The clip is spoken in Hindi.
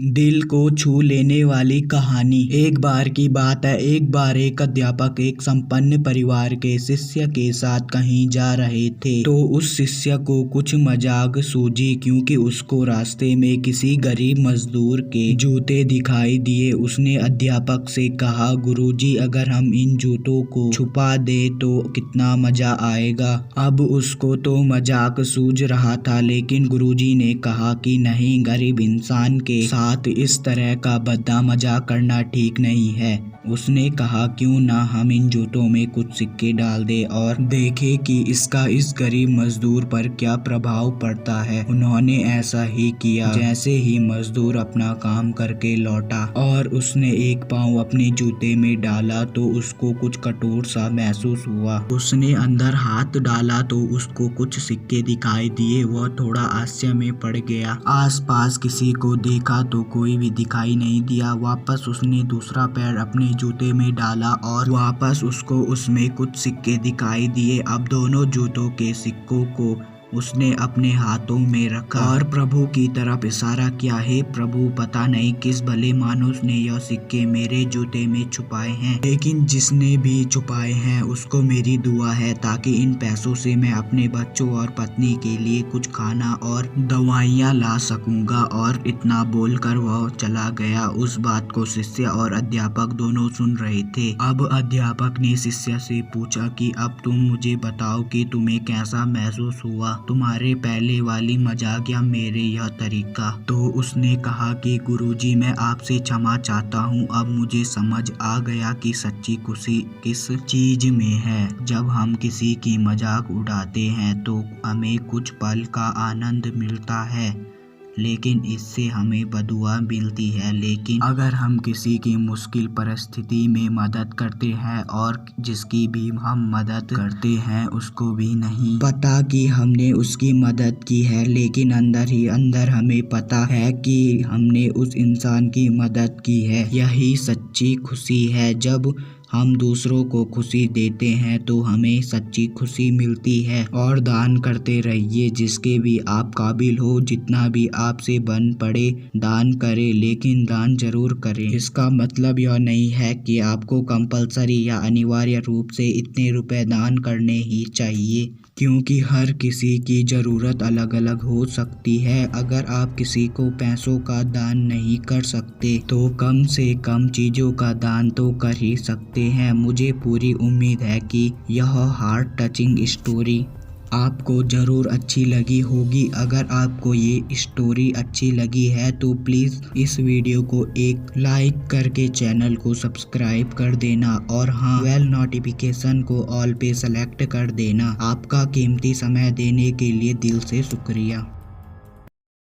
दिल को छू लेने वाली कहानी। एक बार की बात है, एक बार एक अध्यापक एक संपन्न परिवार के शिष्य के साथ कहीं जा रहे थे। तो उस शिष्य को कुछ मजाक सूझी, क्योंकि उसको रास्ते में किसी गरीब मजदूर के जूते दिखाई दिए। उसने अध्यापक से कहा, गुरुजी, अगर हम इन जूतों को छुपा दे तो कितना मजा आएगा। अब उसको तो मजाक सूझ रहा था, लेकिन गुरुजी ने कहा कि नहीं, गरीब इंसान के साथ इस तरह का भद्दा मजाक करना ठीक नहीं है। उसने कहा, क्यों ना हम इन जूतों में कुछ सिक्के डाल दे और देखें कि इसका इस गरीब मजदूर पर क्या प्रभाव पड़ता है। उन्होंने ऐसा ही किया। जैसे ही मजदूर अपना काम करके लौटा और उसने एक पाँव अपने जूते में डाला तो उसको कुछ कठोर सा महसूस हुआ। उसने अंदर हाथ डाला तो उसको कुछ सिक्के दिखाई दिए। वह थोड़ा आश्चर्य में पड़ गया। आसपास किसी को देखा तो कोई भी दिखाई नहीं दिया। वापस उसने दूसरा पैर अपने जूते में डाला और वापस उसको उसमें कुछ सिक्के दिखाई दिए। अब दोनों जूतों के सिक्कों को उसने अपने हाथों में रखा और प्रभु की तरफ इशारा किया, हे प्रभु, पता नहीं किस भले मानुस ने यह सिक्के मेरे जूते में छुपाए हैं, लेकिन जिसने भी छुपाए हैं उसको मेरी दुआ है, ताकि इन पैसों से मैं अपने बच्चों और पत्नी के लिए कुछ खाना और दवाइयाँ ला सकूंगा। और इतना बोलकर वह चला गया। उस बात को शिष्य और अध्यापक दोनों सुन रहे थे। अब अध्यापक ने शिष्य से पूछा कि अब तुम मुझे बताओ कि तुम्हें कैसा महसूस हुआ, तुम्हारे पहले वाली मजाक या मेरे यह तरीका। तो उसने कहा कि गुरुजी, मैं आपसे क्षमा चाहता हूँ। अब मुझे समझ आ गया कि सच्ची खुशी किस चीज में है। जब हम किसी की मजाक उड़ाते हैं तो हमें कुछ पल का आनंद मिलता है, लेकिन इससे हमें बदुआ मिलती है। लेकिन अगर हम किसी की मुश्किल परिस्थिति में मदद करते हैं और जिसकी भी हम मदद करते हैं उसको भी नहीं पता कि हमने उसकी मदद की है, लेकिन अंदर ही अंदर हमें पता है कि हमने उस इंसान की मदद की है, यही सच्ची खुशी है। जब हम दूसरों को खुशी देते हैं तो हमें सच्ची खुशी मिलती है। और दान करते रहिए, जिसके भी आप काबिल हो, जितना भी आपसे बन पड़े दान करें, लेकिन दान जरूर करें। इसका मतलब यह नहीं है कि आपको कंपलसरी या अनिवार्य रूप से इतने रुपए दान करने ही चाहिए, क्योंकि हर किसी की ज़रूरत अलग अलग हो सकती है। अगर आप किसी को पैसों का दान नहीं कर सकते तो कम से कम चीज़ों का दान तो कर ही सकते हैं। मुझे पूरी उम्मीद है कि यह हार्ट टचिंग स्टोरी आपको ज़रूर अच्छी लगी होगी। अगर आपको ये स्टोरी अच्छी लगी है तो प्लीज़ इस वीडियो को एक लाइक करके चैनल को सब्सक्राइब कर देना और हाँ, बेल नोटिफिकेशन को ऑल पे सेलेक्ट कर देना। आपका कीमती समय देने के लिए दिल से शुक्रिया।